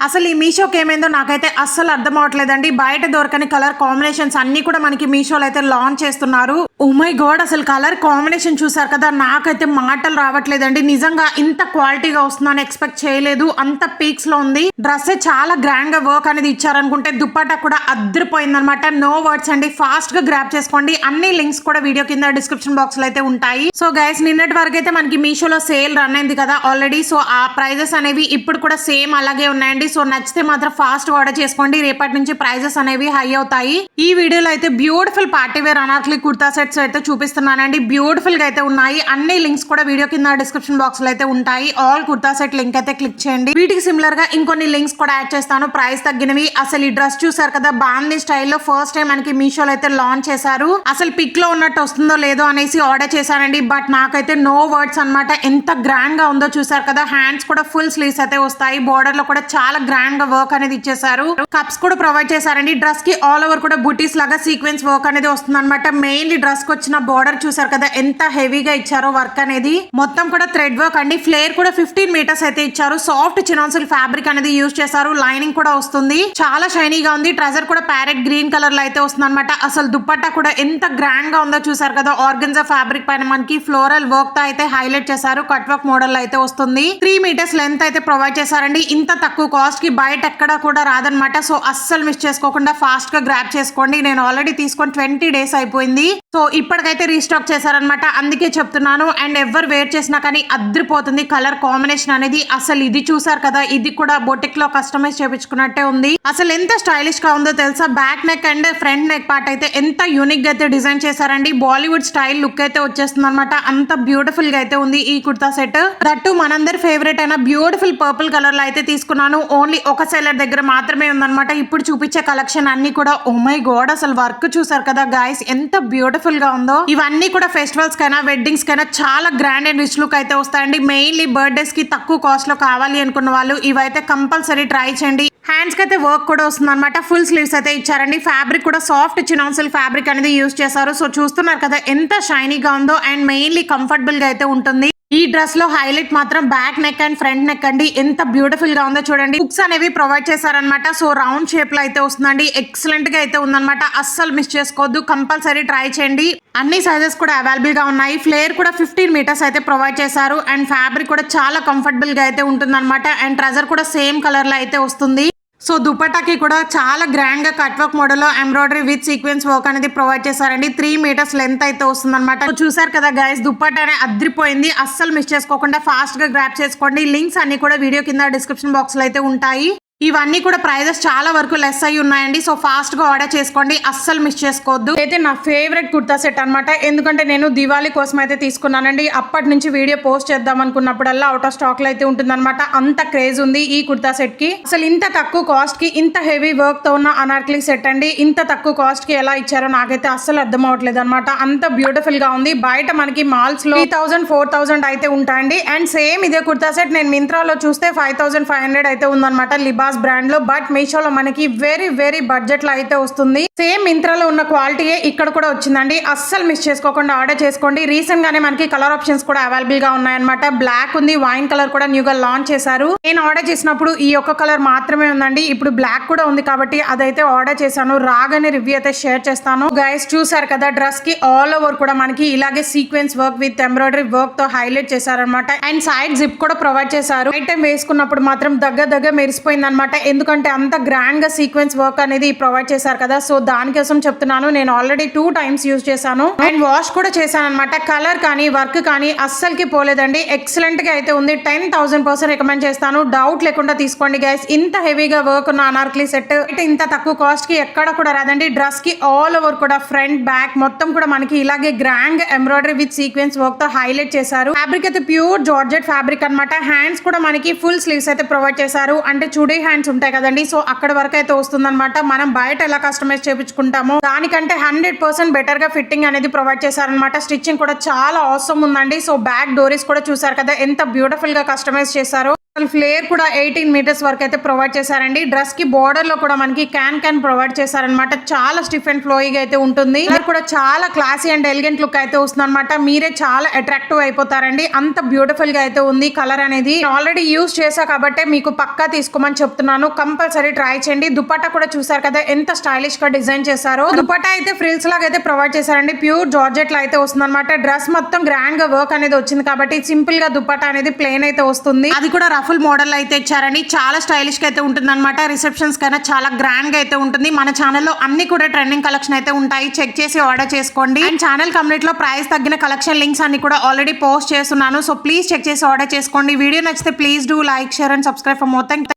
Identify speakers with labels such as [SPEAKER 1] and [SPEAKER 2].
[SPEAKER 1] అసలు ఈ మీషోకి ఏమైందో నాకైతే అస్సలు అర్థం అవట్లేదండి. బయట దొరకని కలర్ కాంబినేషన్స్ అన్ని కూడా మనకి మీషోలో అయితే లాంచ్ చేస్తున్నారు. ఓ మై గాడ్, అసలు కలర్ కాంబినేషన్ చూసారు కదా, నాకైతే మాటలు రావట్లేదండి. నిజంగా ఇంత క్వాలిటీగా వస్తుందని ఎక్స్పెక్ట్ చేయలేదు. అంత పీక్స్ లో ఉంది. డ్రెస్ చాలా గ్రాండ్ గా వర్క్ అనేది ఇచ్చారనుకుంటే దుప్పట్టా కూడా అద్దరిపోయింది అనమాట. నో వర్డ్స్ అండి, ఫాస్ట్ గా గ్రాప్ చేసుకోండి. అన్ని లింక్స్ కూడా వీడియో కింద డిస్క్రిప్షన్ బాక్స్ లో అయితే ఉంటాయి. సో గైస్, నిన్నటి వరకు అయితే మనకి మీషోలో సేల్ రన్ అయింది కదా ఆల్రెడీ. సో ఆ ప్రైజెస్ అనేవి ఇప్పుడు కూడా సేమ్ అలాగే ఉన్నాయండి. సో నచ్చితే మాత్రం ఫాస్ట్ గా ఆర్డర్ చేసుకోండి. రేపటి నుంచి ప్రైజెస్ అనేవి హై అవుతాయి. ఈ వీడియోలో అయితే beautiful party wear Anarkali kurta sets అయితే చూపిస్తున్నానండి. బ్యూటిఫుల్ గా అయితే ఉన్నాయి. అన్ని లింక్స్ కూడా వీడియో కింద డిస్క్రిప్షన్ బాక్స్ లో అయితే ఉంటాయి. ఆల్ కుర్తా సెట్ లింక్ అయితే క్లిక్ చేయండి. వీటికి సిమిలర్ గా ఇంకొన్ని లింక్స్ కూడా యాడ్ చేస్తాను, ప్రైస్ తగ్గినవి. అసలు ఈ డ్రెస్ చూసారు కదా, బాందీ స్టైల్లో ఫస్ట్ టైం మనకి మీషోలో అయితే లాంచ్ చేశారు. అసలు పిక్ లో ఉన్నట్టు వస్తుందో లేదో అనేసి ఆర్డర్ చేశానండి. బట్ నాకైతే నో వర్డ్స్ అనమాట. ఎంత గ్రాండ్ గా ఉందో చూసారు కదా. హ్యాండ్స్ కూడా ఫుల్ స్లీవ్స్ అయితే వస్తాయి. బోర్డర్ లో కూడా చాలా గ్రాండ్ గా వర్క్ అనేది ఇచ్చేసారు. కప్స్ కూడా ప్రొవైడ్ చేశారండి. డ్రెస్ కి ఆల్ ఓవర్ కూడా బుటీస్ లాగా సీక్వెన్స్ వర్క్ అనేది వస్తుంది అనమాట. మెయిన్లీ డ్రెస్ కి వచ్చిన బోర్డర్ చూసారు కదా, ఎంత హెవీగా ఇచ్చారో వర్క్ అనేది. మొత్తం కూడా థ్రెడ్ వర్క్ అండి. ఫ్లేర్ కూడా 15 మీటర్స్ అయితే ఇచ్చారు. సాఫ్ట్ చినాన్సిల్ ఫ్యాబ్రిక్ అనేది యూజ్ చేశారు. లైనింగ్ కూడా వస్తుంది. చాలా షైనీగా ఉంది. ట్రెజర్ కూడా ప్యారెట్ గ్రీన్ కలర్ లో అయితే వస్తుంది అనమాట. అసలు దుప్పట్టా కూడా ఎంత గ్రాండ్ గా ఉందో చూసారు కదా. ఆర్గన్జా ఫ్యాబ్రిక్ పైన మనకి ఫ్లోరల్ వర్క్ తో అయితే హైలైట్ చేశారు. కట్ వర్క్ మోడల్ అయితే వస్తుంది. 3 మీటర్స్ లెంత్ అయితే ప్రొవైడ్ చేశారండి. ఇంత తక్కువ కాస్ట్ కి బయట ఎక్కడ కూడా రాదనమాట. సో అస్సలు మిస్ చేసుకోకుండా ఫాస్ట్ గా గ్రాప్ చేసుకోండి. నేను ఆల్రెడీ తీసుకొని 20 డేస్ అయిపోయింది. సో ఇప్పటికైతే రీస్టాక్ చేశారనమాట. అందుకే చెప్తున్నాను. అండ్ ఎవరు వేర్ చేసినా కానీ అద్దరిపోతుంది కలర్ కాంబినేషన్ అనేది. అసలు ఇది చూసారు కదా, ఇది కూడా బొటిక్ లో కస్టమైజ్ చేపించుకున్నట్టే ఉంది. అసలు ఎంత స్టైలిష్ గా ఉందో తెలుసా. Back neck and front neck part అయితే ఎంత యూనిక్ గా అయితే డిజైన్ చేశారండి. బాలీవుడ్ స్టైల్ లుక్ అయితే వచ్చేస్తుంది అనమాట. అంత బ్యూటిఫుల్ గా అయితే ఉంది ఈ కుర్తా సెట్. దట్టు మనందరి ఫేవరెట్ అయిన బ్యూటిఫుల్ పర్పుల్ కలర్ లో అయితే తీసుకున్నాను. ఓన్లీ ఒక సెల్లర్ దగ్గర మాత్రమే ఉందన్నమాట. ఇప్పుడు చూపించే కలెక్షన్ అన్ని కూడా ఓ మై గాడ్, అసలు వర్క్ చూసారు కదా గైస్, ఎంత బ్యూటిఫుల్ గా ఉందో. ఇవన్నీ కూడా ఫెస్టివల్స్ కైనా వెడ్డింగ్స్ కైనా చాలా గ్రాండ్ అండ్ రిచ్ లుక్ అయితే వస్తాయండి. మెయిన్లీ బర్త్డేస్ కి తక్కువ కాస్ట్ లో కావాలి అనుకున్న వాళ్ళు ఇవైతే కంపల్సరీ ట్రై చేయండి. హ్యాండ్స్ కి అయితే వర్క్ కూడా వస్తుంది అనమాట. ఫుల్ స్లీవ్స్ అయితే ఇచ్చారండి. ఫ్యాబ్రిక్ కూడా సాఫ్ట్ చినాన్సిల్ ఫ్యాబ్రిక్ అనేది యూజ్ చేశారు. సో చూస్తున్నారు కదా ఎంత షైనీగా ఉందో. అండ్ మెయిన్లీ కంఫర్టబుల్ గా అయితే ఉంటుంది. ఈ డ్రెస్ లో హైలైట్ మాత్రం back neck and front neck అండి. ఎంత బ్యూటిఫుల్ గా ఉందో చూడండి. హుక్స్ అనేవి ప్రొవైడ్ చేశారనమాట. సో రౌండ్ షేప్ లో అయితే వస్తుందండి. ఎక్సలెంట్ గా అయితే ఉందన్నమాట. అస్సలు మిస్ చేసుకోవద్దు, కంపల్సరీ ట్రై చేయండి. అన్ని సైజెస్ కూడా అవైలబుల్ గా ఉన్నాయి. ఫ్లేర్ కూడా 15 మీటర్స్ అయితే ప్రొవైడ్ చేశారు. అండ్ ఫ్యాబ్రిక్ కూడా చాలా కంఫర్టబుల్ గా అయితే ఉంటుంది అనమాట. అండ్ ట్రెజర్ కూడా సేమ్ కలర్ లో అయితే వస్తుంది. సో దుపట్టాకి కూడా చాలా గ్రాండ్ గా కట్ వర్క్ మోడల్ లో ఎంబ్రాయిడరీ విత్ సీక్వెన్స్ వర్క్ అనేది ప్రొవైడ్ చేశారండి. 3 మీటర్స్ లెంత్ అయితే వస్తుంది అనమాట. చూసారు కదా గైస్, దుపట్టానే అద్రిపోయింది. అస్సలు మిస్ చేసుకోకుండా ఫాస్ట్ గా గ్రాప్ చేసుకోండి. లింక్స్ అన్ని కూడా వీడియో కింద డిస్క్రిప్షన్ బాక్స్ లో అయితే ఉంటాయి. ఇవన్నీ కూడా ప్రైజెస్ చాలా వరకు లెస్ అయ్యి ఉన్నాయండి. సో ఫాస్ట్ గా ఆర్డర్ చేసుకోండి, అస్సలు మిస్ చేసుకోవద్దు. అయితే నా ఫేవరెట్ కుర్తా సెట్ అనమాట. ఎందుకంటే నేను దివాళీ కోసం అయితే తీసుకున్నానండి. అప్పటి నుంచి వీడియో పోస్ట్ చేద్దాం అనుకున్నప్పుడల్లా అవుట్ ఆఫ్ స్టాక్ లో అయితే ఉంటుందన్నమాట. అంత క్రేజ్ ఉంది ఈ కుర్తా సెట్ కి. అసలు ఇంత తక్కువ కాస్ట్ కి ఇంత హెవీ వర్క్ తో ఉన్న అనార్కలి సెట్ అండి. ఇంత తక్కువ కాస్ట్ కి ఎలా ఇచ్చారో నాకైతే అస్సలు అర్థం అవట్లేదు అనమాట. అంత బ్యూటిఫుల్ గా ఉంది. బయట మనకి మాల్స్ లో 3000 4000 అయితే ఉంటాయండి. అండ్ సేమ్ ఇదే కుర్తా సెట్ నేను మింత్రాలో చూస్తే 5500 అయితే ఉందన్నమాట లిబాస్ బ్రాండ్ లో. బట్ మీషోలో మనకి వెరీ వెరీ బడ్జెట్ లో అయితే వస్తుంది. సేమ్ మింత్రాలో ఉన్న క్వాలిటీయే ఇక్కడ కూడా వచ్చిందండి. అస్సలు మిస్ చేసుకోకుండా ఆర్డర్ చేసుకోండి. రీసెంట్ గానే మనకి కలర్ ఆప్షన్స్ కూడా అవైలబుల్ గా ఉన్నాయన్నమాట. బ్లాక్ ఉంది, వైన్ కలర్ కూడా న్యూగా లాంచ్ చేశారు. నేను ఆర్డర్ చేసినప్పుడు ఈ ఒక్క కలర్ మాత్రమే ఉందండి. ఇప్పుడు బ్లాక్ కూడా ఉంది కాబట్టి అదైతే ఆర్డర్ చేశాను. రాగానే రివ్యూ అయితే షేర్ చేస్తాను. గైస్ చూసారు కదా, డ్రెస్ కి ఆల్ ఓవర్ కూడా మనకి ఇలాగే sequence work with embroidery work తో హైలైట్ చేశారనమాట. అండ్ సైడ్ జిప్ కూడా ప్రొవైడ్ చేశారు. ఐటమ్ వేసుకున్నప్పుడు మాత్రం దగ్గర మెరిసిపోయింది అనమాట. ఎందుకంటే అంత గ్రాండ్ గా సీక్వెన్స్ వర్క్ అనేది ప్రొవైడ్ చేశారు కదా. సో దానికోసం చెప్తున్నాను. నేను ఆల్రెడీ 2 టైమ్స్ యూజ్ చేశాను. అండ్ వాష్ కూడా చేశాను అనమాట. కలర్ కానీ వర్క్ కానీ అస్సలకి పోలేదండి. ఎక్సలెంట్ గా అయితే ఉంది. 10,000% రికమెండ్ చేస్తాను. డౌట్ లేకుండా తీసుకోండి గైస్. ఇంత హెవీగా వర్క్ ఉన్న అనార్కలి సెట్ ఇంత తక్కువ కాస్ట్ కి ఎక్కడ కూడా రాదండి. డ్రెస్ కి ఆల్ ఓవర్ కూడా ఫ్రంట్ బ్యాక్ మొత్తం కూడా మనకి ఇలాగే grand embroidery with sequence work తో హైలైట్ చేశారు. ఫ్యాబ్రిక్ అయితే ప్యూర్ జార్జెట్ ఫ్యాబ్రిక్ అనమాట. హ్యాండ్స్ కూడా మనకి ఫుల్ స్లీవ్స్ అయితే ప్రొవైడ్ చేశారు. అంటే చుడీ హ్యాండ్స్ ఉంటాయి కదండి. సో అక్కడ వరకు అయితే వస్తుంది అనమాట. మనం బయట ఎలా కస్టమైజ్ చేయించుకుంటామో దానికంటే 100% బెటర్ గా ఫిట్టింగ్ అనేది ప్రొవైడ్ చేశారనమాట. స్టిచ్చింగ్ కూడా చాలా అవసరం ఉందండి. సో బ్యాక్ డోరీస్ కూడా చూసారు కదా ఎంత బ్యూటిఫుల్ గా కస్టమైజ్ చేశారో. ఫ్లేర్ కూడా 18 మీటర్స్ వరకు అయితే ప్రొవైడ్ చేశారండి. డ్రెస్ కి బోర్డర్ లో కూడా మనకి క్యాన్ ప్రొవైడ్ చేశారనమాట. చాలా స్టిఫ్ అండ్ ఫ్లోయింగ్ అయితే ఉంటుంది. కలర్ కూడా చాలా క్లాసీ అండ్ ఎలిగెంట్ లుక్ అయితే వస్తుంది అనమాట. మీరే చాలా అట్రాక్టివ్ అయిపోతారండి. అంత బ్యూటిఫుల్ గా అయితే ఉంది కలర్ అనేది. ఆల్రెడీ యూజ్ చేసా కాబట్టి మీకు పక్కా తీసుకోమని చెప్తున్నాను. కంపల్సరీ ట్రై చేయండి. దుపట్టా కూడా చూసారు కదా ఎంత స్టైలిష్ గా డిజైన్ చేశారో. దుపట్టా అయితే ఫ్రిల్స్ లాగా అయితే ప్రొవైడ్ చేశారండి. ప్యూర్ జార్జెట్ లో అయితే వస్తుంది అనమాట. డ్రెస్ మొత్తం గ్రాండ్ గా వర్క్ అనేది వచ్చింది కాబట్టి సింపుల్ గా దుపట్టా అనేది ప్లెయిన్ అయితే వస్తుంది. అది కూడా రఫుల్ మోడల్ అయితే ఇచ్చారండి. చాలా స్టైలిష్ గా అయితే ఉంటుంది అనమాట. రిసెప్షన్స్ కైనా చాలా గ్రాండ్ గా అయితే ఉంటుంది. మన ఛానల్లో అన్ని కూడా ట్రెండింగ్ కలెక్షన్ అయితే ఉంటాయి. చెక్ చేసి ఆర్డర్ చేసుకోండి. అండ్ ఛానల్ కంప్లీట్ లో ప్రైస్ తగ్గిన కలెక్షన్ లింక్స్ అన్ని కూడా ఆల్రెడీ పోస్ట్ చేస్తున్నాను. సో ప్లీజ్ చెక్ చేసి ఆర్డర్ చేసుకోండి. వీడియో నచ్చితే please do like, share and subscribe for more. Thanks.